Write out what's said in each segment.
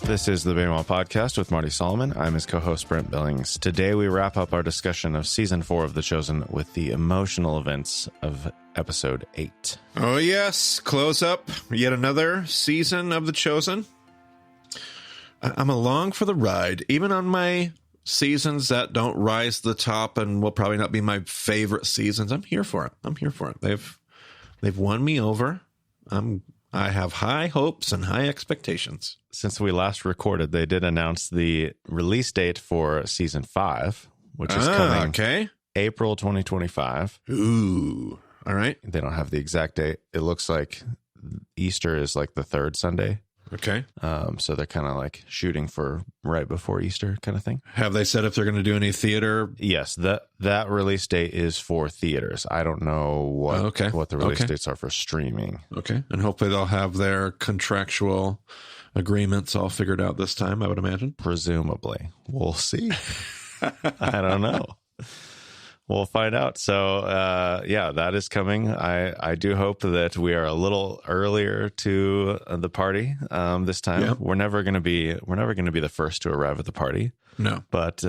This is the Bama Podcast with Marty Solomon. I'm his co-host, Brent Billings. Today, we wrap up our discussion of Season 4 of The Chosen with the emotional events of Episode 8. Oh, yes. Close up yet another season of The Chosen. I'm along for the ride, even on my seasons that don't rise to the top and will probably not be my favorite seasons. I'm here for it. They've won me over. I have high hopes and high expectations. Since we last recorded, they did announce the release date for Season 5, which is coming April 2025. Ooh, all right. They don't have the exact date. It looks like Easter is like the third Sunday. Okay. So they're kind of like shooting for right before Easter kind of thing. Have they said if they're going to do any theater? Yes, that release date is for theaters. I don't know what the release dates are for streaming. Okay. And hopefully they'll have their contractual agreements all figured out this time, I would imagine. Presumably. We'll see. I don't know. We'll find out. So, that is coming. I do hope that we are a little earlier to the party this time. Yep. We're never going to be the first to arrive at the party. No. But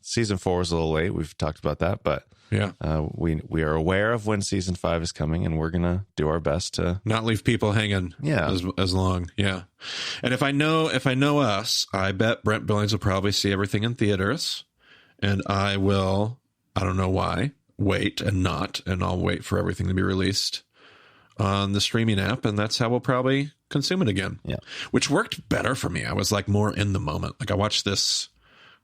Season 4 is a little late. We've talked about that, but we are aware of when Season 5 is coming, and we're going to do our best to not leave people hanging as long. Yeah. And if I know us, I bet Brent Billings will probably see everything in theaters, and I will, I don't know why, and I'll wait for everything to be released on the streaming app, and that's how we'll probably consume it again. Yeah. Which worked better for me. I was like more in the moment. Like I watched this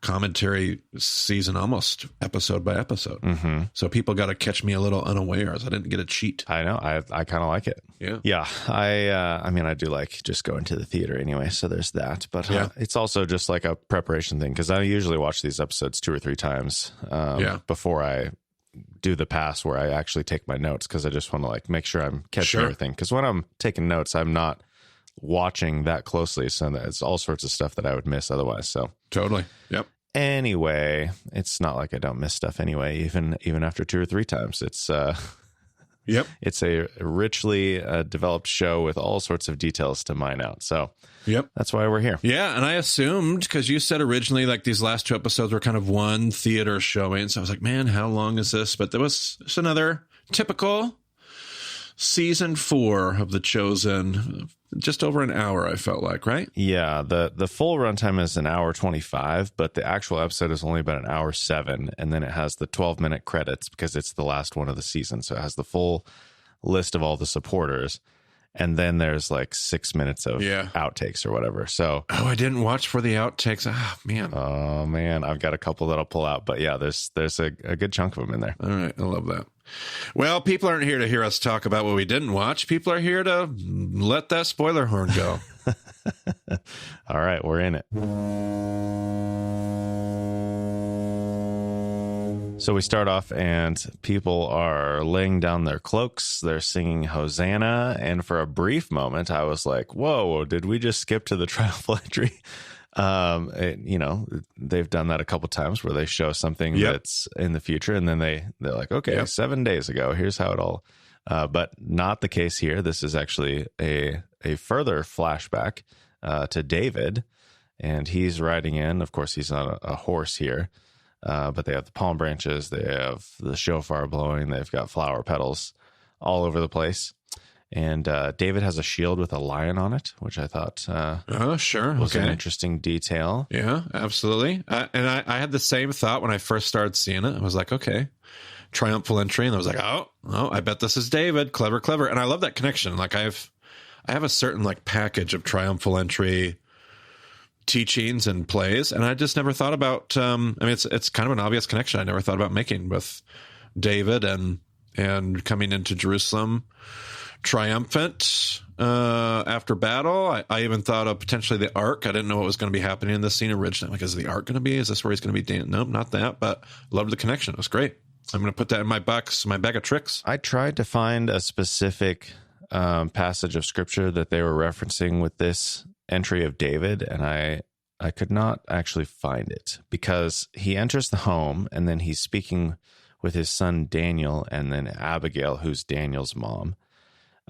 commentary season almost episode by episode. Mm-hmm. So people got to catch me a little unawares. I didn't get a cheat. I know. I kind of like it. Yeah. Yeah. I do like just going to the theater anyway. So there's that. But it's also just like a preparation thing, because I usually watch these episodes 2 or 3 times before I do the pass where I actually take my notes, because I just want to like make sure I'm catching everything. Because when I'm taking notes, I'm not watching that closely. So it's all sorts of stuff that I would miss otherwise. So totally. Yep. Anyway, it's not like I don't miss stuff anyway, even after 2 or 3 times. It's it's a richly developed show with all sorts of details to mine out. So that's why we're here. Yeah, and I assumed, because you said originally like these last 2 episodes were kind of one theater showing, so I was like, man, how long is this? But there was just another typical Season 4 of The Chosen, just over an hour, I felt like, right? Yeah, the full runtime is an hour 25, but the actual episode is only about an hour 7, and then it has the 12-minute credits because it's the last one of the season. So it has the full list of all the supporters, and then there's like 6 minutes of outtakes or whatever. So I didn't watch for the outtakes. Oh man, I've got a couple that I'll pull out, but yeah, there's a good chunk of them in there. All right, I love that. Well, people aren't here to hear us talk about what we didn't watch. People are here to let that spoiler horn go. All right, we're in it. So we start off and people are laying down their cloaks. They're singing Hosanna. And for a brief moment, I was like, whoa, did we just skip to the triumphal entry? They've done that a couple times where they show something that's in the future, and then they're like, okay, 7 days ago, here's how it all, but not the case here. This is actually a further flashback to David, and he's riding in. Of course, he's on a horse here, but they have the palm branches, they have the shofar blowing, they've got flower petals all over the place. And David has a shield with a lion on it, which I thought was an interesting detail. Yeah, absolutely. And I had the same thought when I first started seeing it. I was like, okay, triumphal entry. And I was like, oh, I bet this is David. Clever. And I love that connection. Like I have a certain like package of triumphal entry teachings and plays. And I just never thought about, it's kind of an obvious connection I never thought about making with David and coming into Jerusalem triumphant after battle. I even thought of potentially the ark. I didn't know what was going to be happening in this scene originally. Like, is the ark going to be? Is this where he's going to be? Nope, not that. But loved the connection. It was great. I'm going to put that in my bag of tricks. I tried to find a specific passage of scripture that they were referencing with this entry of David, and I could not actually find it, because he enters the home and then he's speaking with his son Daniel and then Abigail, who's Daniel's mom.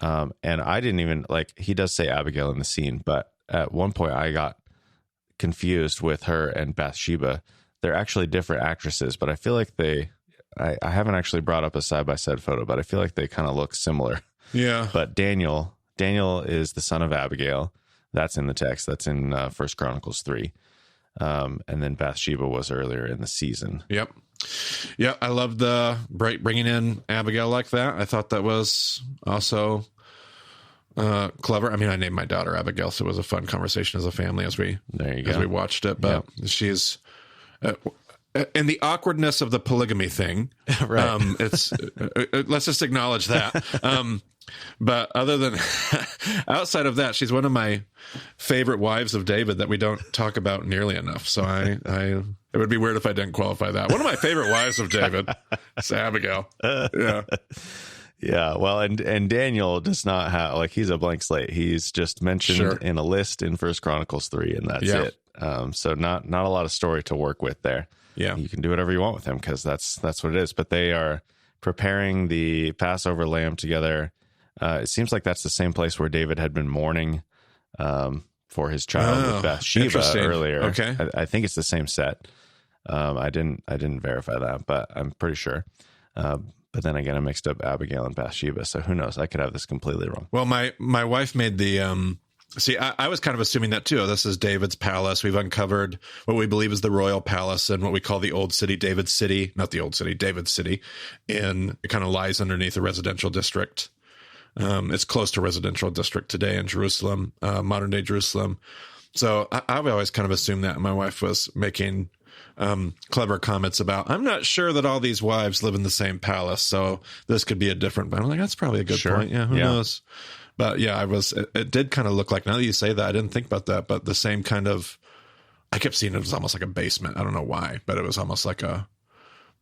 And I didn't even, like, he does say Abigail in the scene, but at one point I got confused with her and Bathsheba. They're actually different actresses, but I feel like I haven't actually brought up a side-by-side photo, but I feel like they kind of look similar. Yeah. But Daniel is the son of Abigail. That's in the text. That's in 1 Chronicles 3. And then Bathsheba was earlier in the season. Yep. Yeah, I loved the bringing in Abigail like that. I thought that was also clever. I mean, I named my daughter Abigail, so it was a fun conversation as a family as we watched it. But she's and the awkwardness of the polygamy thing. Right. It's let's just acknowledge that. But other than outside of that, she's one of my favorite wives of David that we don't talk about nearly enough. So it would be weird if I didn't qualify that. One of my favorite wives of David is Abigail. Yeah. Yeah. Well, and Daniel does not have, like, he's a blank slate. He's just mentioned in a list in 1 Chronicles 3, and that's it. So not a lot of story to work with there. Yeah. You can do whatever you want with him because that's what it is. But they are preparing the Passover lamb together. It seems like that's the same place where David had been mourning for his child with Bathsheba earlier. Okay. I think it's the same set. I didn't verify that, but I'm pretty sure. But then again, I mixed up Abigail and Bathsheba, so who knows? I could have this completely wrong. Well, my wife made the see, I was kind of assuming that too. This is David's palace. We've uncovered what we believe is the royal palace and what we call the old city, David's city, not the old city, David's city, and it kind of lies underneath a residential district. It's close to a residential district today in Jerusalem, modern day Jerusalem. So I've always kind of assumed that. My wife was making clever comments about, I'm not sure that all these wives live in the same palace, so this could be a different, but I'm like, that's probably a good point. Yeah, who knows? But yeah, it did kind of look like, now that you say that, I didn't think about that, but the same kind of, I kept seeing it was almost like a basement. I don't know why, but it was almost like a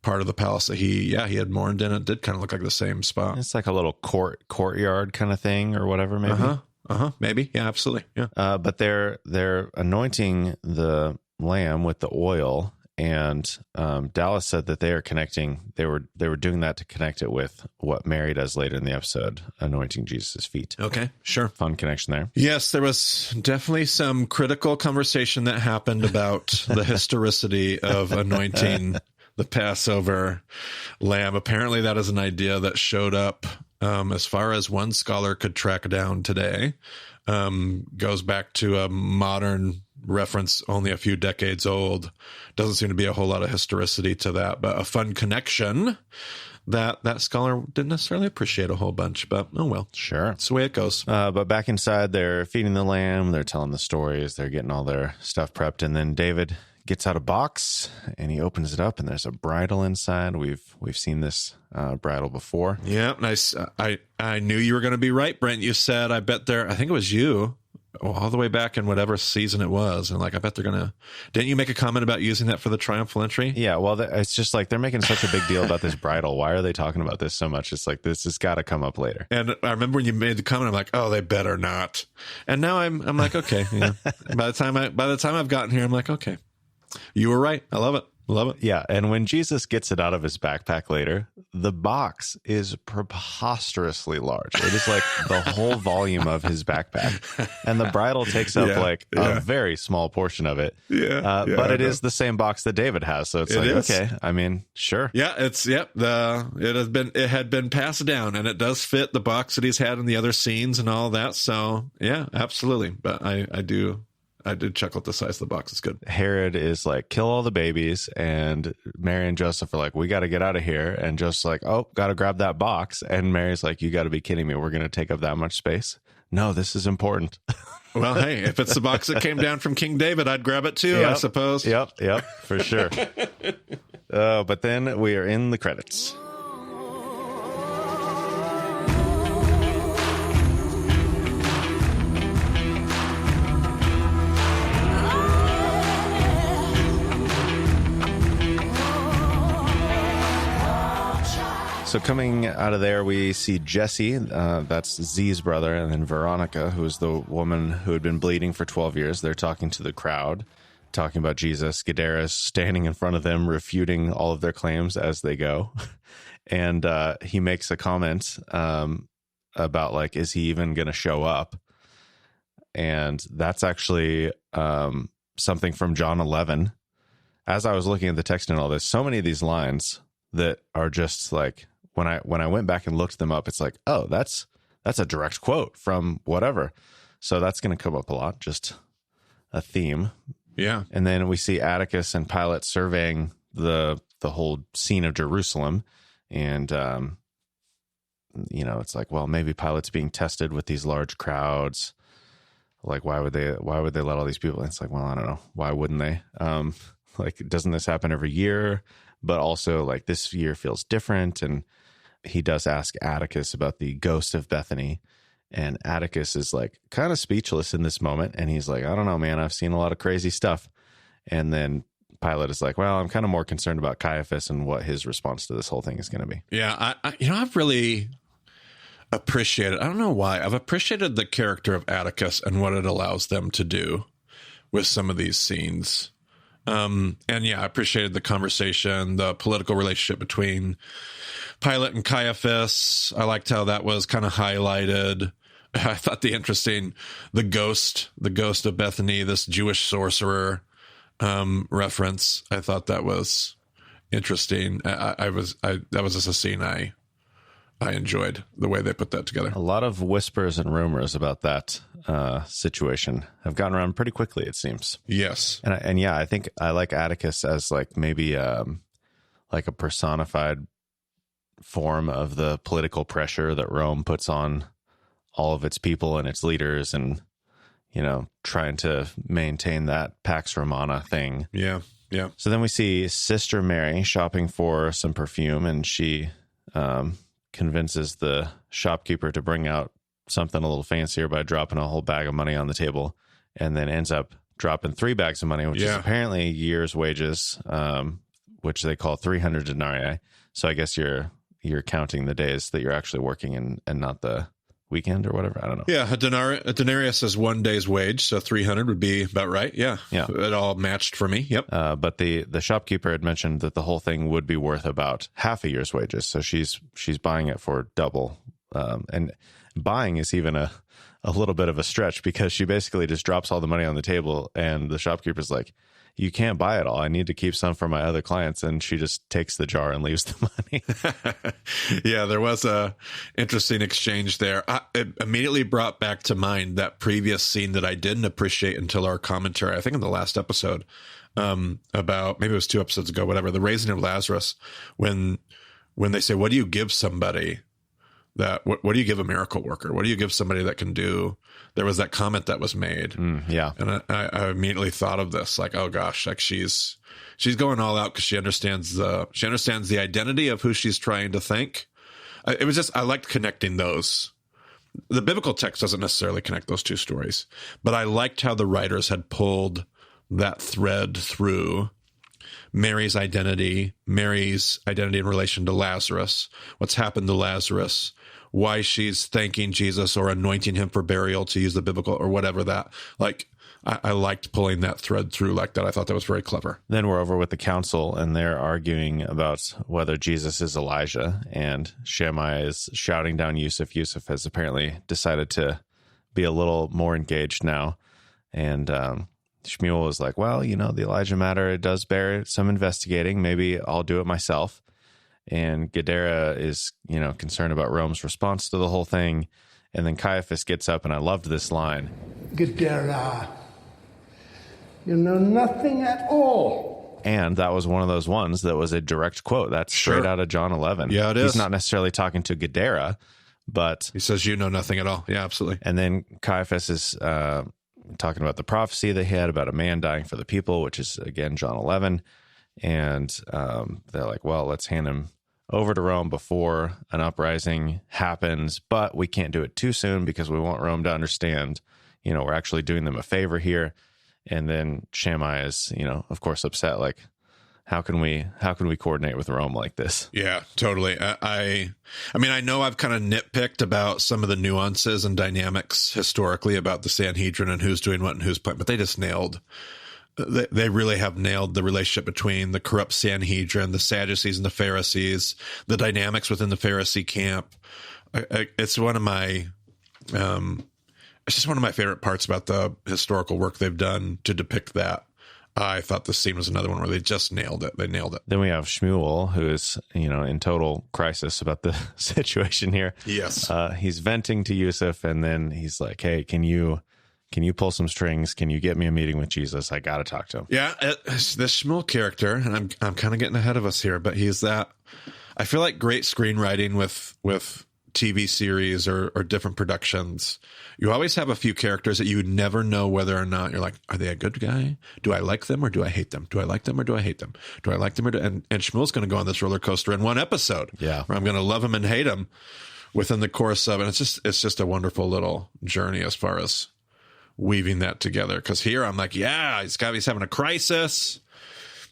part of the palace that he had mourned in. It did kind of look like the same spot. It's like a little courtyard kind of thing or whatever, maybe. Maybe. Yeah, absolutely. Yeah. But they're anointing the lamb with the oil, and Dallas said that they are connecting. They were doing that to connect it with what Mary does later in the episode, anointing Jesus' feet. Okay, sure. Fun connection there. Yes, there was definitely some critical conversation that happened about the historicity of anointing the Passover lamb. Apparently that is an idea that showed up as far as one scholar could track down today. Goes back to a modern reference only a few decades old. Doesn't seem to be a whole lot of historicity to that, but a fun connection that scholar didn't necessarily appreciate a whole bunch, but oh well. Sure. That's the way it goes. But back inside, they're feeding the lamb, they're telling the stories, they're getting all their stuff prepped, and then David gets out a box and he opens it up and there's a bridle inside. We've seen this bridle before. Yeah, nice. I knew you were going to be right, Brent. You said, I bet I think it was you, all the way back in whatever season it was. And like, I bet they're going to, didn't you make a comment about using that for the triumphal entry? Yeah, well, it's just like they're making such a big deal about this bridle. Why are they talking about this so much? It's like, this has got to come up later. And I remember when you made the comment, I'm like, oh, they better not. And now I'm like, okay. Yeah. By the time I've gotten here, I'm like, okay. You were right. I love it. Love it. Yeah. And when Jesus gets it out of his backpack later, the box is preposterously large. It is like the whole volume of his backpack. And the bridle takes up a very small portion of it. But it is the same box that David has. So it's okay. I mean, sure. Yeah, it had been passed down, and it does fit the box that he's had in the other scenes and all that. So yeah, absolutely. But I did chuckle at the size of the box. It's good. Herod is like, kill all the babies. And Mary and Joseph are like, we got to get out of here. And Joseph's like, oh, got to grab that box. And Mary's like, you got to be kidding me. We're going to take up that much space. No, this is important. Well, hey, if it's the box that came down from King David, I'd grab it too, I suppose. Yep, for sure. But then we are in the credits. So coming out of there, we see Jesse, that's Z's brother, and then Veronica, who is the woman who had been bleeding for 12 years. They're talking to the crowd, talking about Jesus. Gadara's standing in front of them, refuting all of their claims as they go. And he makes a comment about, like, is he even going to show up? And that's actually something from John 11. As I was looking at the text and all this, so many of these lines that are just like, when I went back and looked them up, it's like, oh, that's a direct quote from whatever. So that's going to come up a lot, just a theme. Yeah. And then we see Atticus and Pilate surveying the whole scene of Jerusalem. And, it's like, well, maybe Pilate's being tested with these large crowds. Like, why would they let all these people? It's like, well, I don't know. Why wouldn't they? Like, doesn't this happen every year? But also, like, this year feels different. And he does ask Atticus about the ghost of Bethany. And Atticus is like kind of speechless in this moment. And he's like, I don't know, man, I've seen a lot of crazy stuff. And then Pilate is like, well, I'm kind of more concerned about Caiaphas and what his response to this whole thing is going to be. Yeah. I've really appreciated, I don't know why, I've appreciated the character of Atticus and what it allows them to do with some of these scenes. And yeah, I appreciated the conversation, the political relationship between Pilate and Caiaphas. I liked how that was kind of highlighted. I thought the ghost of Bethany, this Jewish sorcerer reference, I thought that was interesting. That was just a scene I enjoyed the way they put that together. A lot of whispers and rumors about that situation have gotten around pretty quickly, it seems. Yes. And yeah, I think I like Atticus as like maybe like a personified form of the political pressure that Rome puts on all of its people and its leaders, and trying to maintain that Pax Romana thing. Yeah. So then we see Sister Mary shopping for some perfume, and she convinces the shopkeeper to bring out something a little fancier by dropping a whole bag of money on the table, and then ends up dropping 3 bags of money, which is apparently a year's wages, which they call 300 denarii. So I guess you're counting the days that you're actually working and not the weekend or whatever. I don't know. Yeah, a denarius is 1 day's wage, so 300 would be about right. Yeah. It all matched for me. Yep. But the shopkeeper had mentioned that the whole thing would be worth about half a year's wages, so she's buying it for double. And buying is even a little bit of a stretch, because she basically just drops all the money on the table, and the shopkeeper's like, you can't buy it all. I need to keep some for my other clients. And she just takes the jar and leaves the money. Yeah, there was a interesting exchange there. It immediately brought back to mind that previous scene that I didn't appreciate until our commentary, I think in the last episode, about, maybe it was 2 episodes ago, whatever, the raising of Lazarus, when they say, what do you give somebody what do you give a miracle worker? What do you give somebody that can do? There was that comment that was made. Yeah. And I immediately thought of this, like, oh gosh, like she's going all out because she understands the identity of who she's trying to thank. I liked connecting those. The biblical text doesn't necessarily connect those 2 stories, but I liked how the writers had pulled that thread through Mary's identity in relation to Lazarus, what's happened to Lazarus, why she's thanking Jesus or anointing him for burial, to use the biblical or whatever that, like, I liked pulling that thread through like that. I thought that was very clever. Then we're over with the council, and they're arguing about whether Jesus is Elijah, and Shammai is shouting down Yusuf. Yusuf has apparently decided to be a little more engaged now. And Shmuel is like, well, the Elijah matter, it does bear some investigating. Maybe I'll do it myself. And Gadara is, concerned about Rome's response to the whole thing. And then Caiaphas gets up, and I loved this line. Gadara, you know nothing at all. And that was one of those ones that was a direct quote. That's straight out of John 11. Yeah, it is. He's not necessarily talking to Gadara, but he says, you know nothing at all. Yeah, absolutely. And then Caiaphas is talking about the prophecy they had about a man dying for the people, which is, again, John 11. And they're like, well, let's hand him over to Rome before an uprising happens, but we can't do it too soon because we want Rome to understand, we're actually doing them a favor here. And then Shammai is, of course, upset. Like, how can we coordinate with Rome like this? Yeah, totally. I mean, I know I've kind of nitpicked about some of the nuances and dynamics historically about the Sanhedrin and who's doing what and who's playing, but they just nailed. They really have nailed the relationship between the corrupt Sanhedrin, the Sadducees, and the Pharisees, the dynamics within the Pharisee camp. It's one of my, it's just one of my favorite parts about the historical work they've done to depict that. I thought this scene was another one where they just nailed it. They nailed it. Then we have Shmuel, who is, in total crisis about the situation here. Yes. He's venting to Yusuf, and then he's like, hey, can you pull some strings? Can you get me a meeting with Jesus? I got to talk to him. Yeah, this Shmuel character, and I'm kind of getting ahead of us here, but he's that. I feel like great screenwriting with TV series or different productions, you always have a few characters that you never know whether or not you're like, are they a good guy? Do I like them or do I hate them? Do I like them or do I hate them? Do I like them and Shmuel's going to go on this roller coaster in one episode. Yeah, where I'm going to love him and hate him within the course of it. It's just a wonderful little journey as far as weaving that together. Because here I'm like, yeah, he's having a crisis.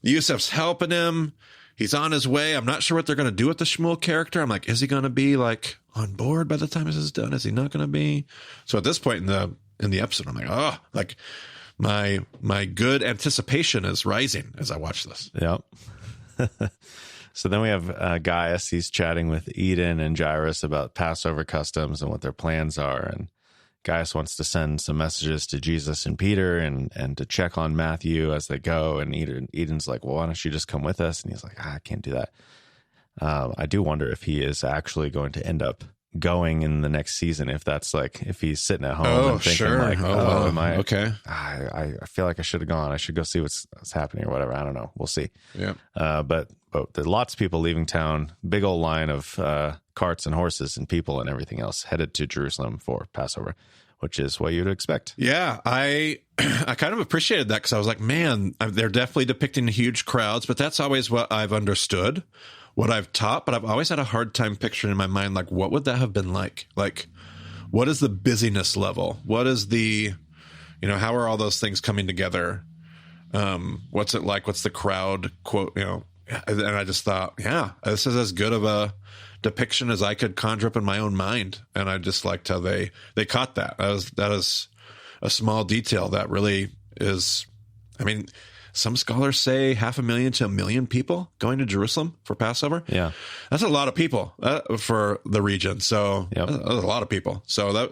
Yusuf's helping him. He's on his way. I'm not sure what they're going to do with the Shmuel character. I'm like, is he going to be like on board by the time this is done? Is he not going to be? So at this point in the episode, I'm like, oh, like my good anticipation is rising as I watch this. Yep. So then we have Gaius. He's chatting with Eden and Jairus about Passover customs and what their plans are. And Gaius wants to send some messages to Jesus and Peter and to check on Matthew as they go. And Eden's like, well, why don't you just come with us? And he's like, I can't do that. I do wonder if he is actually going to end up going in the next season, if that's like, if he's sitting at home and thinking sure. like, am I okay? I feel like I should have gone. I should go see what's happening or whatever. I don't know. We'll see. Yeah. But there are lots of people leaving town. Big old line of carts and horses and people and everything else headed to Jerusalem for Passover, which is what you'd expect. Yeah, I kind of appreciated that because I was like, man, they're definitely depicting huge crowds, but that's always what I've understood, what I've taught, but I've always had a hard time picturing in my mind, like, what would that have been like? Like, what is the busyness level? What is the, how are all those things coming together? What's it like? What's the crowd quote, And I just thought, yeah, this is as good of a depiction as I could conjure up in my own mind. And I just liked how they caught that. That is a small detail that really is, some scholars say 500,000 to 1 million people going to Jerusalem for Passover. Yeah. That's a lot of people for the region. So yep. That's a lot of people. So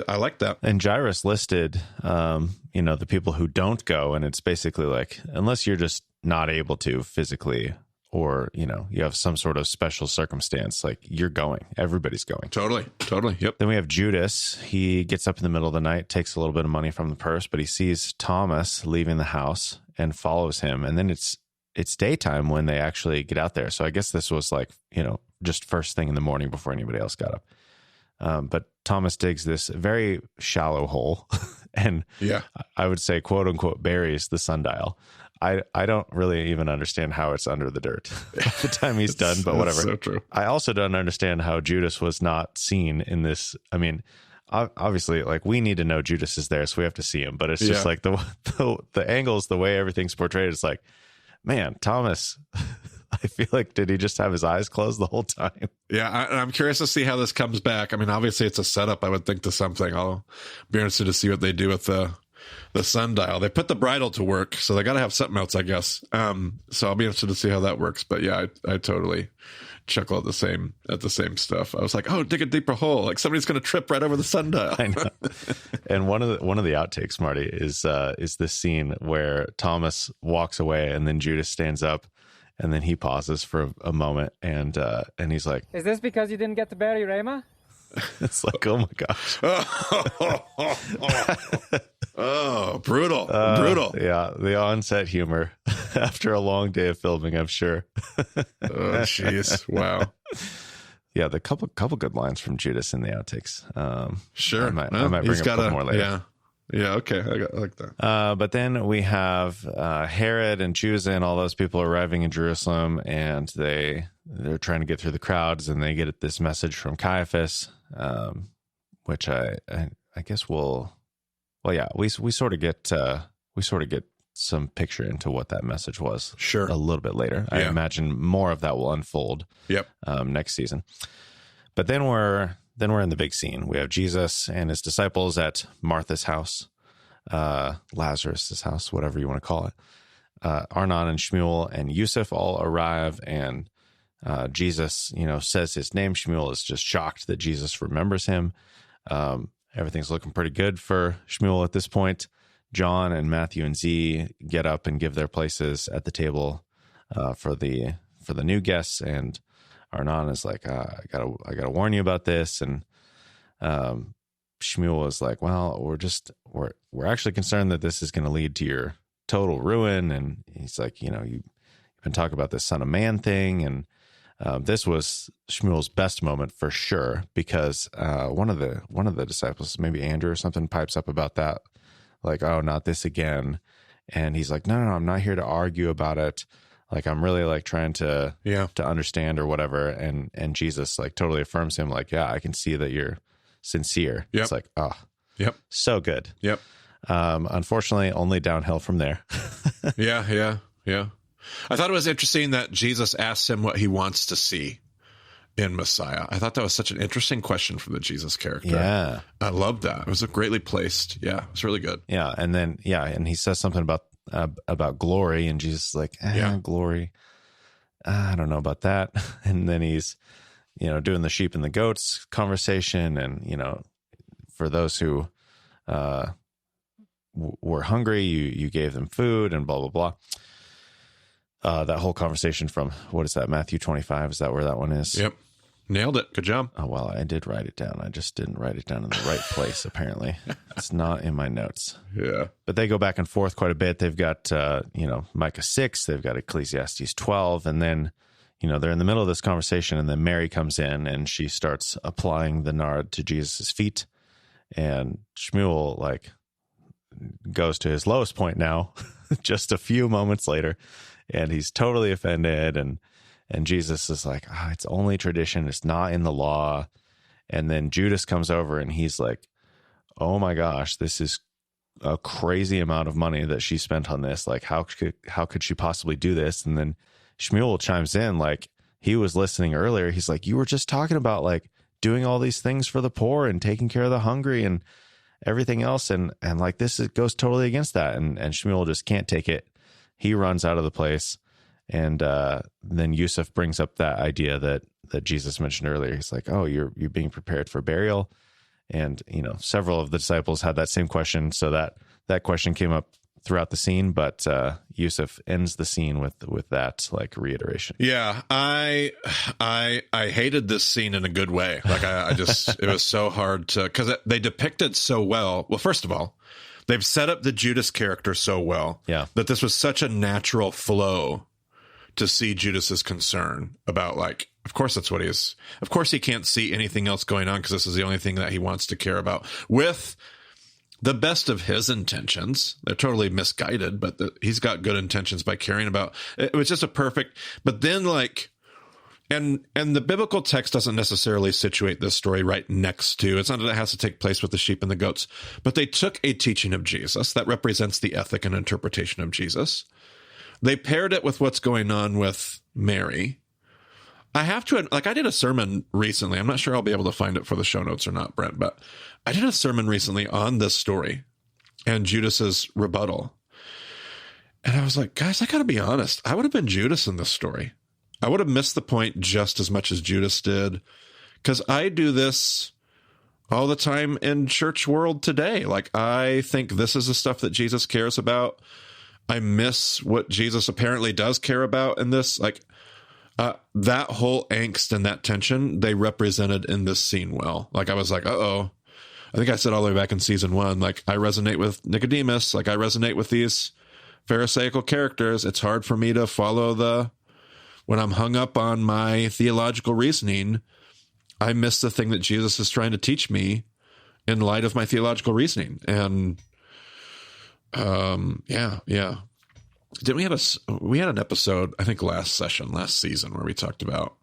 I like that. And Jairus listed, the people who don't go. And it's basically like, unless you're just not able to physically, or, you have some sort of special circumstance, like you're going, everybody's going. Totally. Yep. Then we have Judas. He gets up in the middle of the night, takes a little bit of money from the purse, but he sees Thomas leaving the house and follows him. And then it's daytime when they actually get out there. So I guess this was like, just first thing in the morning before anybody else got up. But Thomas digs this very shallow hole and I would say, quote unquote, buries the sundial. I don't really even understand how it's under the dirt by the time he's done, but whatever. So true. I also don't understand how Judas was not seen in this. I mean, obviously, like, we need to know Judas is there, so we have to see him. But it's just like the angles, the way everything's portrayed. It's like, man, Thomas. I feel like, did he just have his eyes closed the whole time? Yeah, I'm curious to see how this comes back. I mean, obviously, it's a setup, I would think, to something. I'll be interested to see what they do with the sundial. They put the bridle to work, so they got to have something else, I guess. So I'll be interested to see how that works. But yeah, I totally chuckle at the same stuff. I was like, oh, dig a deeper hole. Like somebody's going to trip right over the sundial. I know. And one of the outtakes, Marty, is this scene where Thomas walks away and then Judas stands up. And then he pauses for a moment, and he's like, "Is this because you didn't get to bury Rama?" It's like, oh my gosh. Oh, brutal. Brutal. Yeah, the on-set humor after a long day of filming, I'm sure. Oh, jeez. Wow. Yeah, the couple good lines from Judas in the outtakes. Sure. I might bring up a couple more later. Yeah. Yeah, okay. I like that. But then we have Herod and Chusa and all those people arriving in Jerusalem, and they're trying to get through the crowds, and they get this message from Caiaphas, which I guess we sort of get some picture into what that message was. Sure. A little bit later. Yeah. I imagine more of that will unfold. Yep. Next season. But then we're in the big scene. We have Jesus and his disciples at Martha's house, Lazarus's house, whatever you want to call it. Arnon and Shmuel and Yusuf all arrive, and Jesus, says his name. Shmuel is just shocked that Jesus remembers him. Everything's looking pretty good for Shmuel at this point. John and Matthew and Z get up and give their places at the table for the new guests, and Arnon is like, I gotta warn you about this, and Shmuel is like, well, we're actually concerned that this is going to lead to your total ruin, and he's like, you've been talking about this Son of Man thing, and this was Shmuel's best moment for sure, because one of the disciples, maybe Andrew or something, pipes up about that, like, oh, not this again, and he's like, no, I'm not here to argue about it. Like, I'm really like trying to understand or whatever. And Jesus like totally affirms him. Like, yeah, I can see that you're sincere. Yep. It's like, oh, yep. So good. Yep. Unfortunately, only downhill from there. Yeah. I thought it was interesting that Jesus asked him what he wants to see in Messiah. I thought that was such an interesting question for the Jesus character. Yeah. I loved that. It was greatly placed. Yeah. It's really good. Yeah. And then, and he says something about glory, and Jesus is like, glory, I don't know about that. And then he's doing the sheep and the goats conversation, and for those who were hungry, you gave them food, and blah blah blah. That whole conversation from, what is that, Matthew 25? Is that where that one is? Yep. Nailed it. Good job. Oh, well, I did write it down. I just didn't write it down in the right place, apparently. It's not in my notes. Yeah. But they go back and forth quite a bit. They've got, Micah 6, they've got Ecclesiastes 12, and then, they're in the middle of this conversation, and then Mary comes in, and she starts applying the nard to Jesus' feet, and Shmuel, like, goes to his lowest point now, just a few moments later, and he's totally offended, and Jesus is like, it's only tradition. It's not in the law. And then Judas comes over, and he's like, oh my gosh, this is a crazy amount of money that she spent on this. Like, how could she possibly do this? And then Shmuel chimes in, like, he was listening earlier. He's like, you were just talking about like doing all these things for the poor and taking care of the hungry and everything else. And like, this goes totally against that. And Shmuel just can't take it. He runs out of the place. And then Yusuf brings up that idea that Jesus mentioned earlier. He's like, oh, you're being prepared for burial. And, several of the disciples had that same question. So that question came up throughout the scene, but Yusuf ends the scene with that like reiteration. Yeah, I hated this scene in a good way. Like I just, it was so hard to, because they depicted so well. Well, first of all, they've set up the Judas character so well that this was such a natural flow to see Judas's concern about, like, of course that's what he is. Of course he can't see anything else going on because this is the only thing that he wants to care about, with the best of his intentions. They're totally misguided, but he's got good intentions by caring about. It was just a perfect, but then like, and the biblical text doesn't necessarily situate this story right next to, it's not that it has to take place with the sheep and the goats, but they took a teaching of Jesus that represents the ethic and interpretation of Jesus. They paired it with what's going on with Mary. I have to, like, I did a sermon recently. I'm not sure I'll be able to find it for the show notes or not, Brent, but I did a sermon recently on this story and Judas's rebuttal. And I was like, guys, I got to be honest. I would have been Judas in this story. I would have missed the point just as much as Judas did, because I do this all the time in church world today. Like, I think this is the stuff that Jesus cares about. I miss what Jesus apparently does care about in this. Like, that whole angst and that tension, they represented in this scene well. Like, I was like, uh-oh. I think I said all the way back in season 1, like, I resonate with Nicodemus. Like, I resonate with these Pharisaical characters. It's hard for me to follow when I'm hung up on my theological reasoning, I miss the thing that Jesus is trying to teach me in light of my theological reasoning. And yeah. Didn't we had an episode, I think last season, where we talked about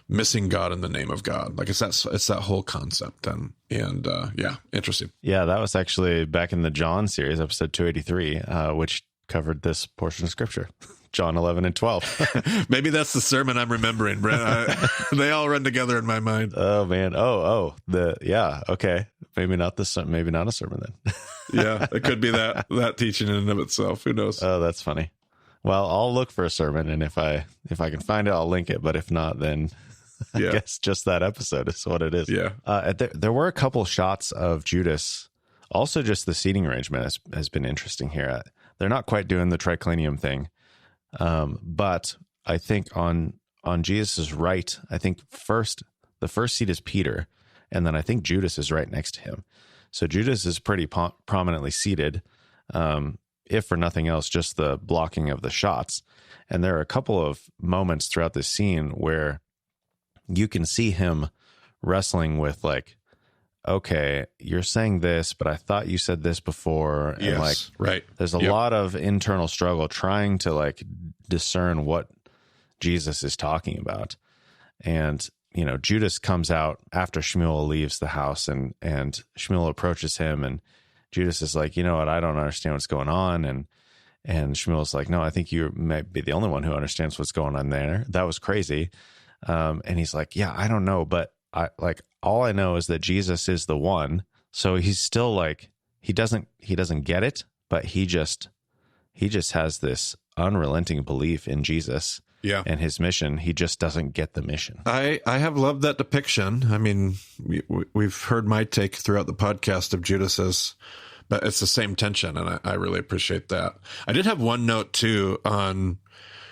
missing God in the name of God. Like, it's that whole concept. And yeah, interesting. Yeah, that was actually back in the John series, episode 283, which covered this portion of scripture. John 11 and 12. Maybe that's the sermon I'm remembering, Brent. They all run together in my mind. Oh man. Okay. Maybe not a sermon then. Yeah, it could be that teaching in and of itself. Who knows? Oh, that's funny. Well, I'll look for a sermon, and if I can find it, I'll link it. But if not, then I guess just that episode is what it is. Yeah. There were a couple shots of Judas Also, just the seating arrangement has been interesting here. They're not quite doing the triclinium thing, but I think on Jesus' right, I think the first seat is Peter, and then I think Judas is right next to him. So Judas is pretty prominently seated, if for nothing else, just the blocking of the shots. And there are a couple of moments throughout this scene where you can see him wrestling with like, okay, you're saying this, but I thought you said this before. And yes, like, right. There's a lot of internal struggle trying to like discern what Jesus is talking about. And, you know, Judas comes out after Shmuel leaves the house, and Shmuel approaches him, and Judas is like, you know what, I don't understand what's going on. And Shmuel's like, no, I think you might be the only one who understands what's going on there. That was crazy. And he's like, yeah, I don't know, but all I know is that Jesus is the one. So he's still like, he doesn't get it, but he just has this unrelenting belief in Jesus and his mission. He just doesn't get the mission. I have loved that depiction. I mean, we've heard my take throughout the podcast of Judas but it's the same tension, and I really appreciate that. I did have one note too on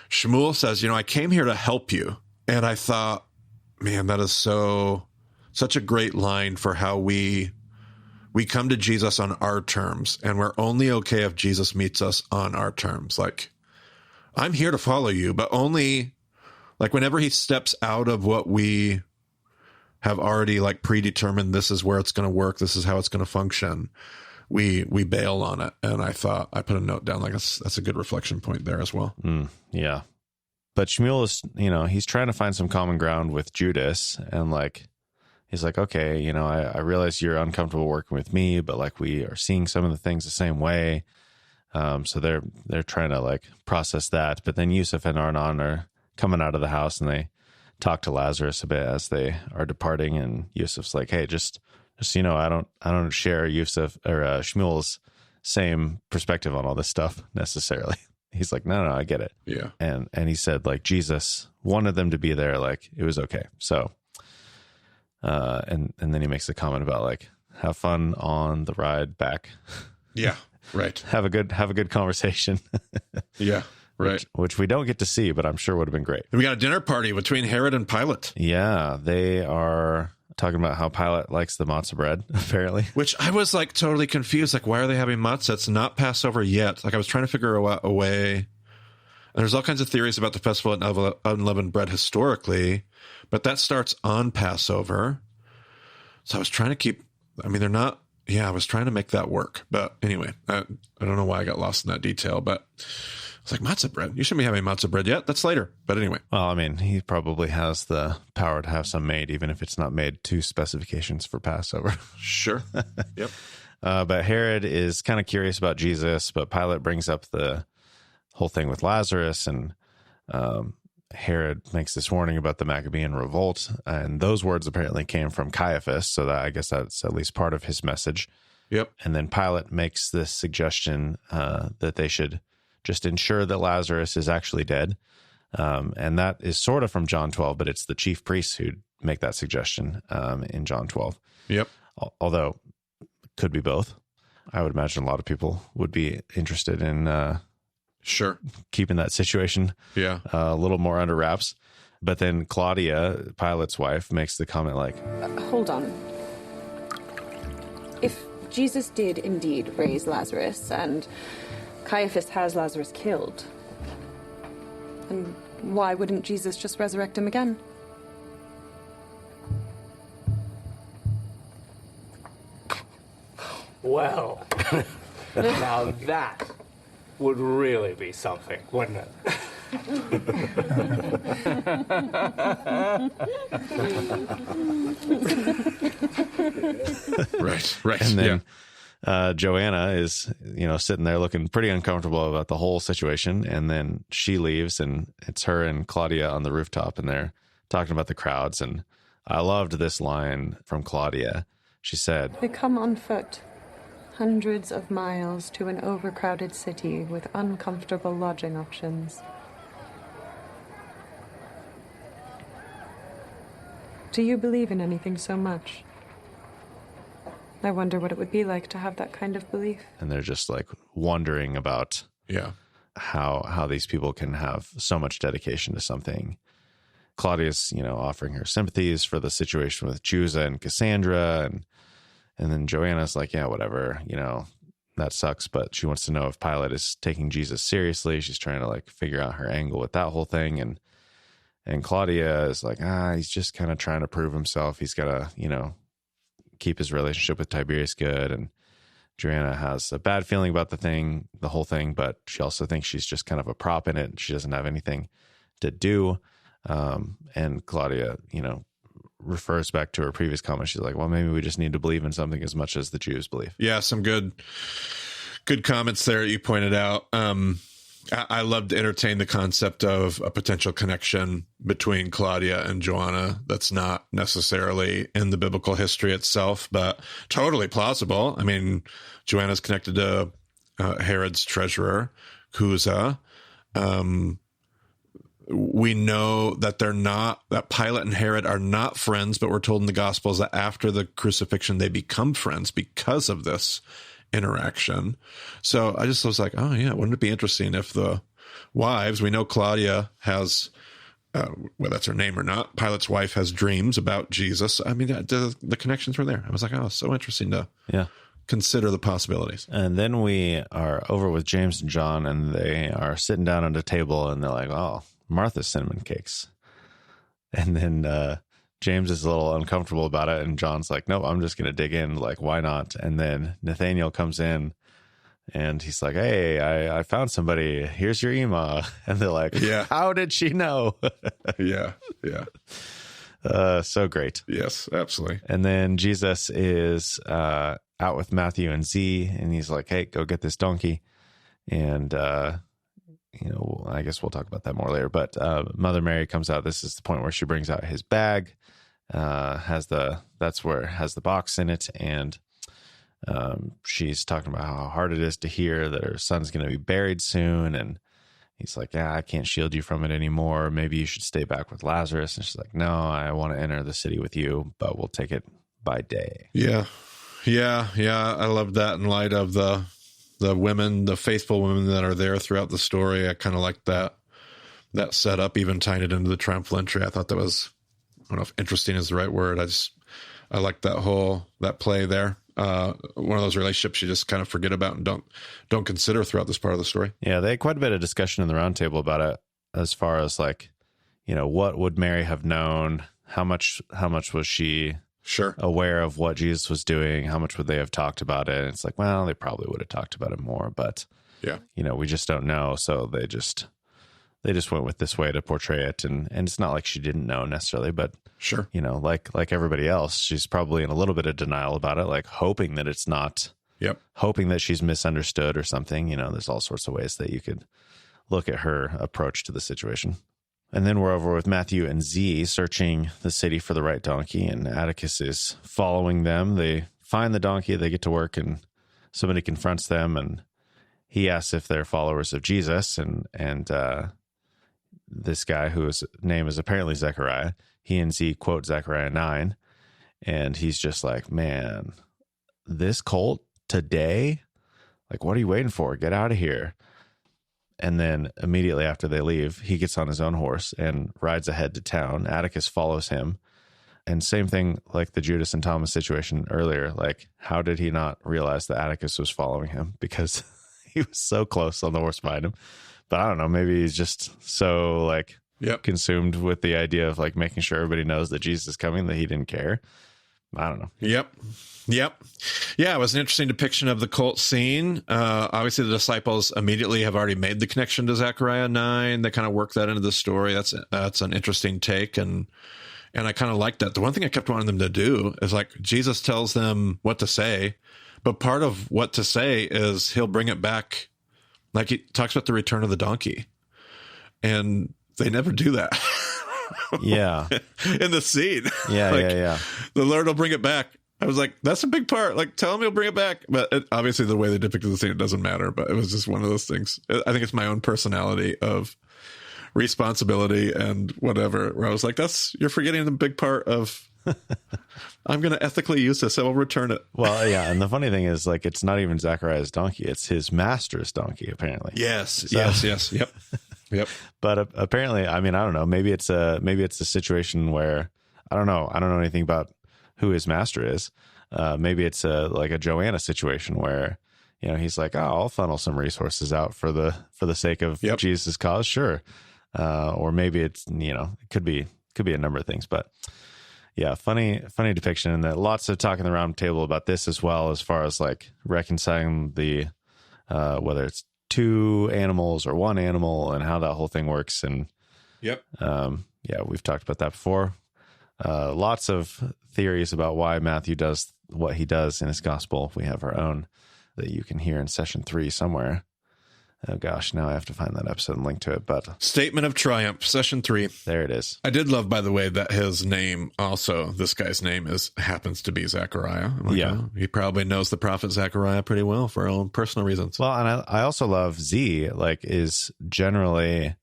Shmuel says, you know, I came here to help you. And I thought, man, that is such a great line for how we come to Jesus on our terms, and we're only okay if Jesus meets us on our terms. Like, I'm here to follow you, but only like whenever he steps out of what we have already like predetermined, this is where it's going to work, this is how it's going to function, we bail on it. And I thought, I put a note down like that's a good reflection point there as well. Yeah. But Shmuel is, you know, he's trying to find some common ground with Judas, and like, he's like, okay, you know, I realize you're uncomfortable working with me, but like we are seeing some of the things the same way. So they're trying to like process that. But then Yusuf and Arnon are coming out of the house, and they talk to Lazarus a bit as they are departing. And Yusuf's like, hey, just you know, I don't share Yusuf or Shmuel's same perspective on all this stuff necessarily. He's like, no, I get it. Yeah. And he said like Jesus wanted them to be there. Like it was okay. So, and then he makes a comment about like, have fun on the ride back. Yeah. Right. have a good conversation. Yeah. Right. Which we don't get to see, but I'm sure would have been great. And we got a dinner party between Herod and Pilate. Yeah. They are talking about how Pilate likes the matzah bread, apparently. Which I was like totally confused. Like, why are they having matzah? It's not Passover yet. Like, I was trying to figure out a way. And there's all kinds of theories about the festival of unleavened bread historically, but that starts on Passover. So I was trying to they're not. Yeah, I was trying to make that work. But anyway, I don't know why I got lost in that detail, but it's like, matzah bread. You shouldn't be having matzah bread yet. That's later. But anyway. Well, I mean, he probably has the power to have some made, even if it's not made to specifications for Passover. Sure. Yep. But Herod is kind of curious about Jesus, but Pilate brings up the whole thing with Lazarus, and Herod makes this warning about the Maccabean revolt. And those words apparently came from Caiaphas, so that I guess that's at least part of his message. Yep. And then Pilate makes this suggestion that they should just ensure that Lazarus is actually dead. And that is sort of from John 12, but it's the chief priests who make that suggestion in John 12. Yep. Although could be both. I would imagine a lot of people would be interested in sure keeping that situation a little more under wraps. But then Claudia, Pilate's wife, makes the comment like, hold on. If Jesus did indeed raise Lazarus, and Caiaphas has Lazarus killed, then why wouldn't Jesus just resurrect him again? Well, now that would really be something, wouldn't it? Right. And then Joanna is, sitting there looking pretty uncomfortable about the whole situation. And then she leaves, and it's her and Claudia on the rooftop, and they're talking about the crowds. And I loved this line from Claudia. She said, "They come on foot, hundreds of miles to an overcrowded city with uncomfortable lodging options. Do you believe in anything so much I wonder what it would be like to have that kind of belief. And they're just like wondering about how these people can have so much dedication to something. Claudia's, offering her sympathies for the situation with Chusa and Cassandra, and then Joanna's like, yeah, whatever, that sucks, but she wants to know if Pilate is taking Jesus seriously. She's trying to like figure out her angle with that whole thing, and Claudia is like, he's just kind of trying to prove himself. He's got to, keep his relationship with Tiberius good. And Joanna has a bad feeling about the whole thing, but she also thinks she's just kind of a prop in it. She doesn't have anything to do. And Claudia, refers back to her previous comment. She's like, well, maybe we just need to believe in something as much as the Jews believe. Yeah, some good comments there you pointed out. I love to entertain the concept of a potential connection between Claudia and Joanna that's not necessarily in the biblical history itself, but totally plausible. I mean, Joanna's connected to Herod's treasurer, Chusa. We know that that Pilate and Herod are not friends, but we're told in the Gospels that after the crucifixion, they become friends because of this interaction. So I just was like, oh yeah, wouldn't it be interesting if the wives, we know Claudia has, whether that's her name or not, Pilate's wife has dreams about Jesus. I mean, the connections were there. I was like, oh, so interesting to consider the possibilities. And then we are over with James and John, and they are sitting down at a table, and they're like, oh, Martha's cinnamon cakes. And then James is a little uncomfortable about it, and John's like, no, I'm just going to dig in. Like, why not? And then Nathaniel comes in, and he's like, hey, I found somebody. Here's your Ema. And they're like, how did she know? Yeah. So great. Yes, absolutely. And then Jesus is out with Matthew and Z, and he's like, hey, go get this donkey. And, I guess we'll talk about that more later. But Mother Mary comes out. This is the point where she brings out his bag. That's where it has the box in it, and she's talking about how hard it is to hear that her son's going to be buried soon, and he's like, I can't shield you from it anymore. Maybe you should stay back with Lazarus. And she's like, no, I want to enter the city with you, but we'll take it by day. Yeah. I love that in light of the women, the faithful women that are there throughout the story. I kind of like that setup, even tying it into the triumphal entry. I thought that was, I don't know if interesting is the right word. I like that play there. One of those relationships you just kind of forget about and don't consider throughout this part of the story. Yeah, they had quite a bit of discussion in the round table about it, as far as like, what would Mary have known? How much was she aware of what Jesus was doing? How much would they have talked about it? And it's like, well, they probably would have talked about it more, but we just don't know. So they just went with this way to portray it. And it's not like she didn't know necessarily, but like everybody else, she's probably in a little bit of denial about it, like hoping that it's not, hoping that she's misunderstood or something. There's all sorts of ways that you could look at her approach to the situation. And then we're over with Matthew and Z searching the city for the right donkey, and Atticus is following them. They find the donkey, they get to work, and somebody confronts them, and he asks if they're followers of Jesus, and this guy whose name is apparently Zechariah, he and Z quote Zechariah 9, and he's just like, man, this cult today? Like, what are you waiting for? Get out of here. And then immediately after they leave, he gets on his own horse and rides ahead to town. Atticus follows him. And same thing like the Judas and Thomas situation earlier. Like, how did he not realize that Atticus was following him? Because he was so close on the horse behind him. But I don't know, maybe he's just so like consumed with the idea of like making sure everybody knows that Jesus is coming that he didn't care. I don't know. Yep. Yeah, it was an interesting depiction of the cult scene. Obviously, the disciples immediately have already made the connection to Zechariah 9. They kind of work that into the story. That's an interesting take, and I kind of like that. The one thing I kept wanting them to do is like Jesus tells them what to say, but part of what to say is he'll bring it back. Like he talks about the return of the donkey, and they never do that. Yeah, in the scene. Yeah, like, yeah. The Lord will bring it back. I was like, that's a big part. Like, tell him he'll bring it back. But obviously, the way they depicted the scene, it doesn't matter. But it was just one of those things. I think it's my own personality of responsibility and whatever, where I was like, you're forgetting the big part of I'm going to ethically use this. I will return it. Well, yeah. And the funny thing is, like, it's not even Zechariah's donkey. It's his master's donkey, apparently. Yes. So, Yes. Yep. But apparently, I mean, I don't know. Maybe it's a situation where I don't know. I don't know anything about who his master is. Maybe it's like a Joanna situation where, you know, he's like, oh, I'll funnel some resources out for the sake of Jesus' cause. Sure. Or maybe it's, you know, it could be a number of things, but yeah, funny depiction. And that lots of talk in the round table about this as well, as far as like reconciling the, whether it's two animals or one animal and how that whole thing works. And yeah, we've talked about that before. Lots of theories about why Matthew does what he does in his gospel. We have our own that you can hear in session 3 somewhere. Oh gosh, now I have to find that episode and link to it. But Statement of Triumph, session 3. There it is. I did love, by the way, that his name also, this guy's name happens to be Zechariah. Like, yeah. Oh, he probably knows the prophet Zechariah pretty well for own personal reasons. Well, and I also love Z, like, is generally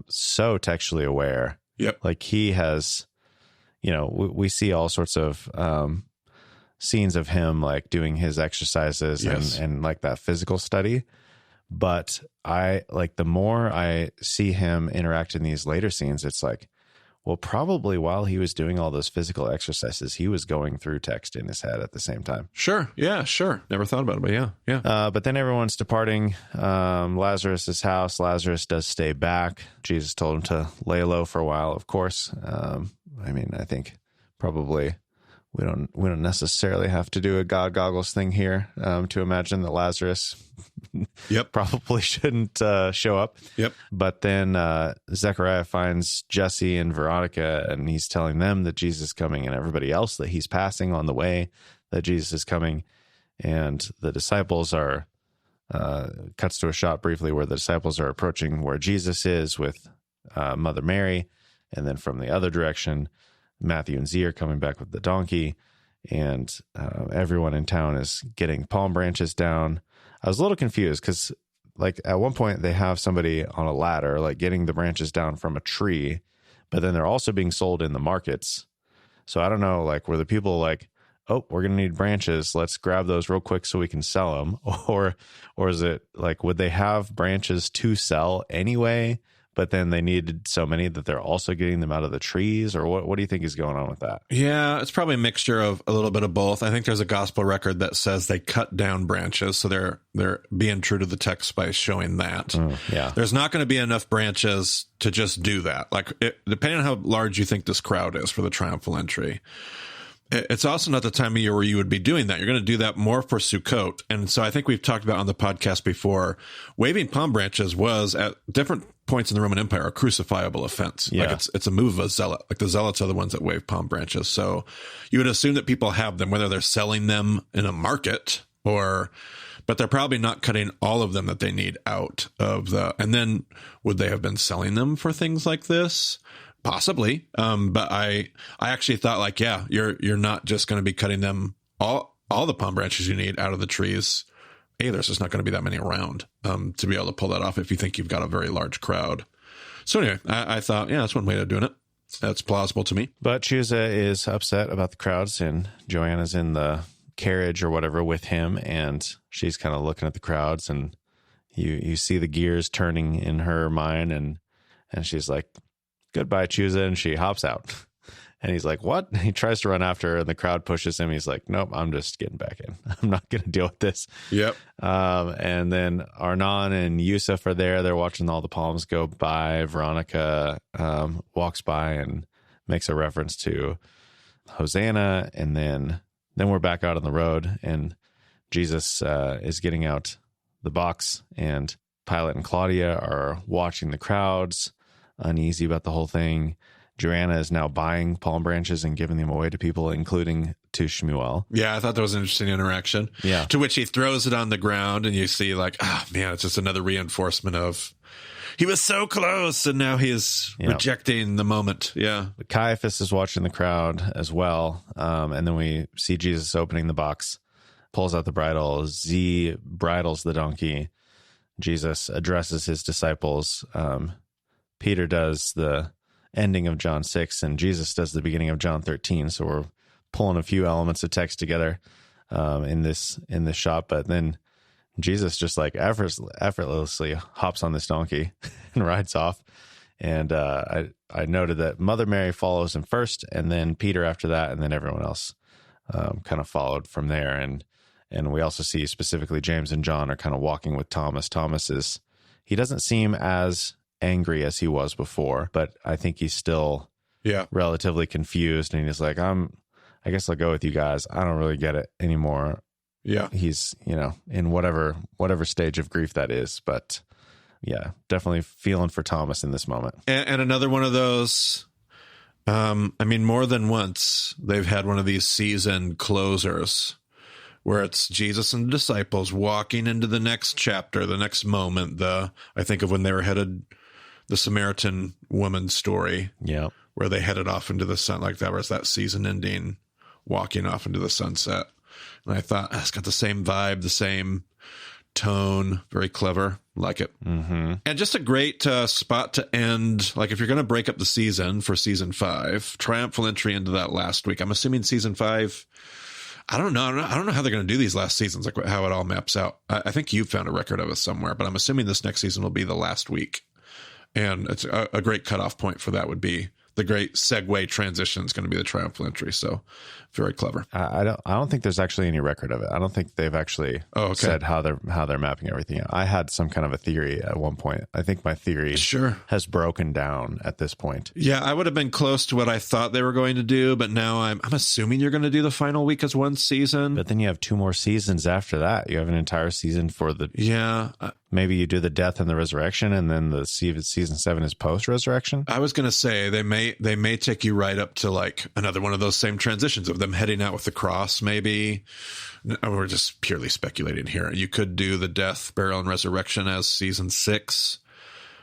so textually aware. Yep. Like he has, you know, we see all sorts of scenes of him like doing his exercises and like that physical study. But I like the more I see him interact in these later scenes, it's like, well, probably while he was doing all those physical exercises, he was going through text in his head at the same time. Sure. Yeah, sure. Never thought about it, but yeah. But then everyone's departing Lazarus's house. Lazarus does stay back. Jesus told him to lay low for a while, of course. I mean, I think probably we don't necessarily have to do a God goggles thing here to imagine that Lazarus probably shouldn't show up. Yep. But then Zechariah finds Jesse and Veronica, and he's telling them that Jesus is coming, and everybody else that he's passing on the way that Jesus is coming. And the disciples are cuts to a shot briefly where the disciples are approaching where Jesus is with Mother Mary, and then from the other direction, Matthew and Z are coming back with the donkey, and everyone in town is getting palm branches down. I was a little confused because, like, at one point they have somebody on a ladder, like getting the branches down from a tree, but then they're also being sold in the markets. So I don't know, like, were the people like, oh, we're going to need branches, let's grab those real quick so we can sell them? Or is it like, would they have branches to sell anyway, but then they needed so many that they're also getting them out of the trees? Or what do you think is going on with that? Yeah, it's probably a mixture of a little bit of both. I think there's a gospel record that says they cut down branches, so they're being true to the text by showing that. Yeah. There's not going to be enough branches to just do that. Like, depending on how large you think this crowd is for the triumphal entry, it's also not the time of year where you would be doing that. You're going to do that more for Sukkot. And so I think we've talked about on the podcast before, waving palm branches was at different points in the Roman Empire a crucifiable offense. Yeah. Like it's a move of a zealot. Like the zealots are the ones that wave palm branches. So you would assume that people have them, whether they're selling them in a market but they're probably not cutting all of them that they need out of and then would they have been selling them for things like this? Possibly. But I actually thought, like, yeah, you're not just going to be cutting them all the palm branches you need out of the trees. There's just not going to be that many around to be able to pull that off if you think you've got a very large crowd. So anyway, I thought, yeah, that's one way of doing it. That's plausible to me. But Chusa is upset about the crowds, and Joanna's in the carriage or whatever with him, and she's kind of looking at the crowds, and you see the gears turning in her mind, and she's like, goodbye, Chusa, and she hops out. And he's like, what? He tries to run after her, and the crowd pushes him. He's like, nope, I'm just getting back in. I'm not going to deal with this. Yep. And then Arnon and Yusuf are there. They're watching all the palms go by. Veronica walks by and makes a reference to Hosanna. And then we're back out on the road, and Jesus is getting out the box, and Pilate and Claudia are watching the crowds, uneasy about the whole thing. Joanna is now buying palm branches and giving them away to people, including to Shmuel. Yeah, I thought that was an interesting interaction. Yeah. To which he throws it on the ground, and you see, like, man, it's just another reinforcement of he was so close, and now he is rejecting the moment. Yeah. Caiaphas is watching the crowd as well. And then we see Jesus opening the box, pulls out the bridle. Z bridles the donkey. Jesus addresses his disciples. Peter does the ending of John 6, and Jesus does the beginning of John 13. So we're pulling a few elements of text together in this shot, but then Jesus just like effortlessly hops on this donkey and rides off. And I noted that Mother Mary follows him first, and then Peter after that, and then everyone else kind of followed from there. And we also see specifically James and John are kind of walking with Thomas. He doesn't seem as angry as he was before, but I think he's still relatively confused, and he's like, I guess I'll go with you guys. I don't really get it anymore. Yeah. He's, in whatever stage of grief that is, but yeah, definitely feeling for Thomas in this moment. And another one of those, more than once they've had one of these season closers where it's Jesus and the disciples walking into the next chapter, the next moment. I think of when they were headed, the Samaritan woman story, where they headed off into the sun, like that was that season ending, walking off into the sunset. And I thought, it's got the same vibe, the same tone, very clever, like it. Mm-hmm. And just a great spot to end. Like if you're going to break up the season for season 5, triumphal entry into that last week. I'm assuming season 5. I don't know how they're going to do these last seasons, like how it all maps out. I think you found a record of it somewhere, but I'm assuming this next season will be the last week. And it's a great cutoff point for that would be the great segue transition is going to be the triumphal entry. So very clever. I don't think there's actually any record of it. I don't think they've actually said how they're mapping everything out. I had some kind of a theory at one point. I think my theory has broken down at this point. Yeah, I would have been close to what I thought they were going to do, but now I'm assuming you're going to do the final week as one season. But then you have 2 more seasons after that. You have an entire season for the maybe you do the death and the resurrection, and then the season 7 is post resurrection. I was going to say they may take you right up to like another one of those same transitions of them heading out with the cross. Maybe we're just purely speculating here. You could do the death, burial, and resurrection as season 6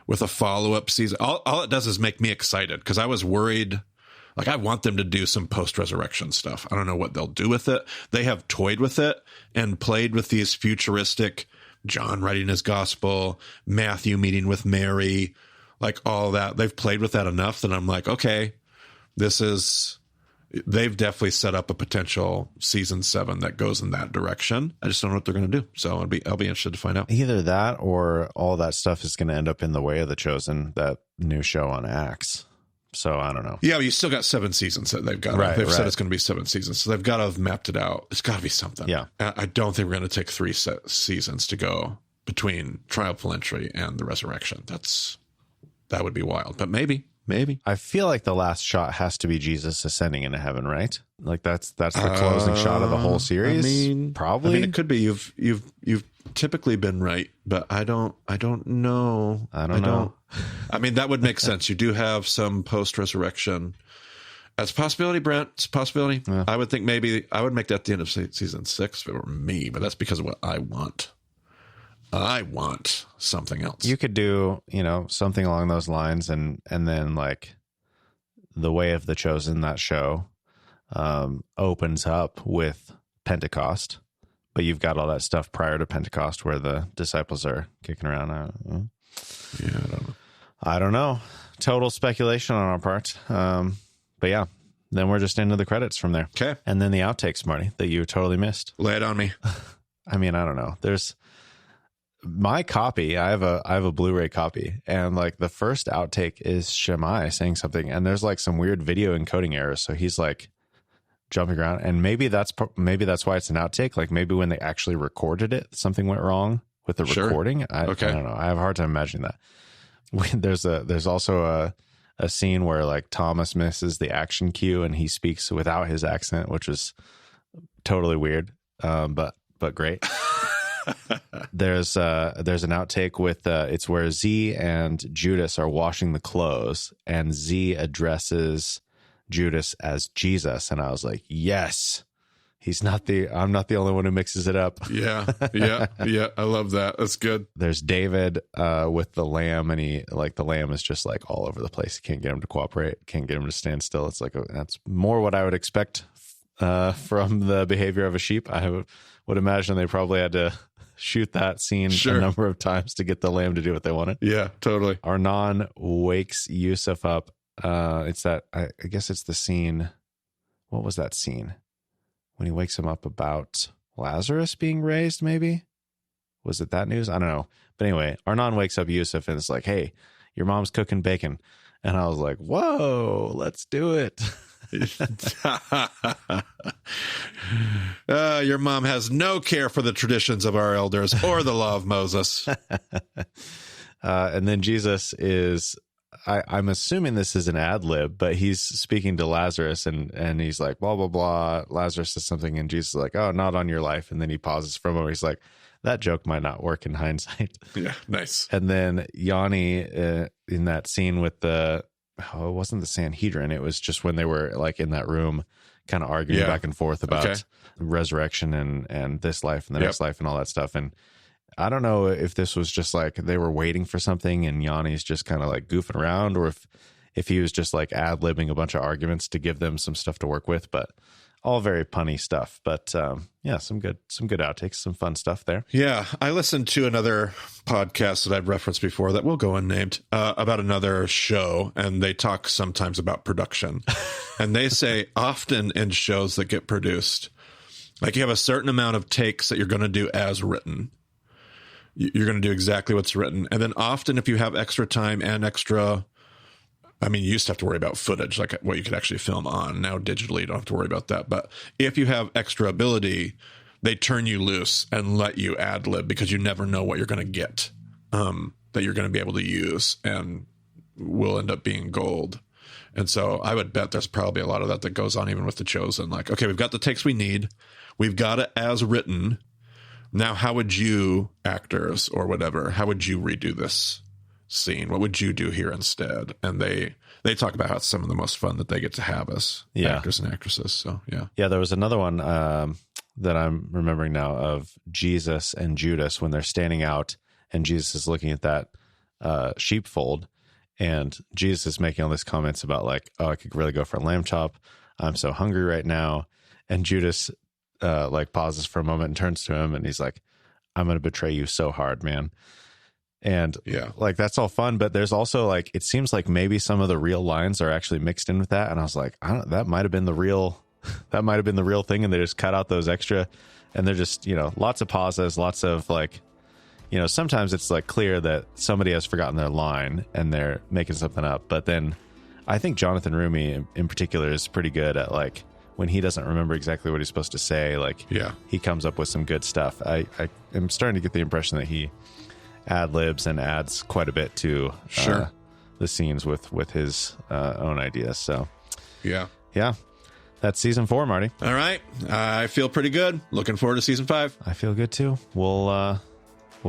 with a follow up season. All it does is make me excited because I was worried. Like I want them to do some post resurrection stuff. I don't know what they'll do with it. They have toyed with it and played with these futuristic. John writing his gospel, Matthew meeting with Mary, like all that. They've played with that enough that I'm like, okay, they've definitely set up a potential season 7 that goes in that direction. I just don't know what they're going to do. So I'll be interested to find out. Either that or all that stuff is going to end up in The Way of the Chosen, that new show on Acts. So I don't know. Yeah, but you still got 7 seasons that they've got. They've said it's going to be 7 seasons. So they've got to have mapped it out. It's got to be something. Yeah. I don't think we're going to take 3 seasons to go between triumphal entry and the resurrection. That would be wild. But maybe. I feel like the last shot has to be Jesus ascending into heaven, right? Like that's the closing shot of the whole series. Probably. I mean, it could be. You've typically been right, but I don't know. I don't know. I mean, that would make sense. You do have some post-resurrection. That's a possibility, Brent. It's a possibility. Yeah. I would think maybe I would make that the end of season 6 if it were me, but that's because of what I want. I want something else. You could do, something along those lines, and then like The Way of the Chosen, that show opens up with Pentecost, but you've got all that stuff prior to Pentecost where the disciples are kicking around. I don't know. Total speculation on our part. But yeah, then we're just into the credits from there. Okay. And then the outtakes, Marty, that you totally missed. Lay it on me. I mean, I don't know. There's my copy. I have a Blu-ray copy, and like the first outtake is Shammai saying something, and there's like some weird video encoding errors. So he's like jumping around, and maybe that's why it's an outtake. Like maybe when they actually recorded it, something went wrong with the recording. I don't know. I have a hard time imagining that. There's also a scene where like Thomas misses the action cue and he speaks without his accent, which is totally weird, but great. There's an outtake with it's where Z and Judas are washing the clothes, and Z addresses Judas as Jesus, and I was like, yes. I'm not the only one who mixes it up. Yeah. I love that. That's good. There's David with the lamb, and the lamb is just like all over the place. He can't get him to cooperate, can't get him to stand still. It's like that's more what I would expect from the behavior of a sheep. I would imagine they probably had to shoot that scene a number of times to get the lamb to do what they wanted. Yeah, totally. Arnon wakes Yusuf up It's that, I guess it's the scene. What was that scene? When he wakes him up about Lazarus being raised, maybe? Was it that news? I don't know. But anyway, Arnon wakes up Yusuf and it's like, hey, your mom's cooking bacon. And I was like, whoa, let's do it. Your mom has no care for the traditions of our elders or the law of Moses. And then Jesus is, I'm assuming this is an ad lib, but he's speaking to Lazarus and he's like, blah, blah, blah. Lazarus says something and Jesus is like, oh, not on your life. And then he pauses for a moment. He's like, that joke might not work in hindsight. Yeah, nice. And then Yanni in that scene with it wasn't the Sanhedrin. It was just when they were like in that room kind of arguing back and forth about resurrection and this life and the next life and all that stuff. And I don't know if this was just like they were waiting for something and Yanni's just kind of like goofing around, or if he was just like ad-libbing a bunch of arguments to give them some stuff to work with, but all very punny stuff. But some good outtakes, some fun stuff there. Yeah, I listened to another podcast that I've referenced before that will go unnamed about another show, and they talk sometimes about production. And they say often in shows that get produced, like you have a certain amount of takes that you're going to do as written. You're going to do exactly what's written. And then often if you have extra time and extra, I mean, you used to have to worry about footage, like what you could actually film on. Now digitally, you don't have to worry about that. But if you have extra ability, they turn you loose and let you ad lib because you never know what you're going to get that you're going to be able to use and will end up being gold. And so I would bet there's probably a lot of that goes on even with The Chosen. Like, okay, we've got the takes we need. We've got it as written. Now, how would you, actors or whatever, how would you redo this scene? What would you do here instead? And they talk about how it's some of the most fun that they get to have as actors and actresses. So yeah, there was another one that I'm remembering now of Jesus and Judas when they're standing out and Jesus is looking at that sheepfold and Jesus is making all these comments about like, oh, I could really go for a lamb chop, I'm so hungry right now. And Judas like pauses for a moment and turns to him and he's like, I'm going to betray you so hard, man. And like, that's all fun. But there's also like, it seems like maybe some of the real lines are actually mixed in with that. And I was like, that might've been the real thing. And they just cut out those extra and they're just, lots of pauses, lots of like, sometimes it's like clear that somebody has forgotten their line and they're making something up. But then I think Jonathan Rumi in particular is pretty good at like, when he doesn't remember exactly what he's supposed to say, like he comes up with some good stuff. I am starting to get the impression that he ad-libs and adds quite a bit to the scenes with his own ideas. So yeah, that's season 4, Marty. All right, I feel pretty good. Looking forward to season 5. I feel good too. We'll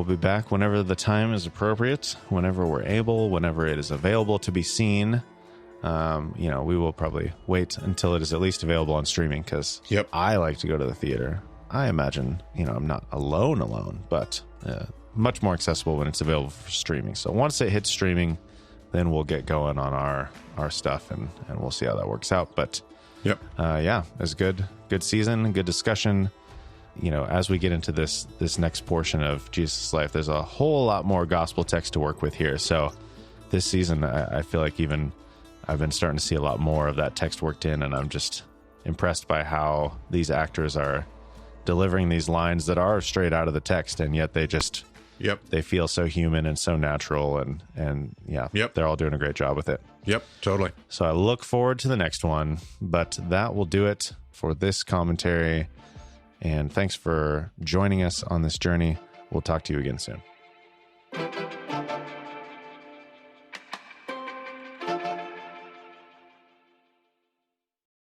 be back whenever the time is appropriate, whenever we're able, whenever it is available to be seen. We will probably wait until it is at least available on streaming because I like to go to the theater. I imagine, I'm not alone, but much more accessible when it's available for streaming. So once it hits streaming, then we'll get going on our stuff and we'll see how that works out. But it's good season, good discussion. As we get into this next portion of Jesus' life, there's a whole lot more gospel text to work with here. So this season, I feel like even I've been starting to see a lot more of that text worked in, and I'm just impressed by how these actors are delivering these lines that are straight out of the text, and yet they just they feel so human and so natural, and they're all doing a great job with it. Yep, totally. So I look forward to the next one, but that will do it for this commentary, and thanks for joining us on this journey. We'll talk to you again soon.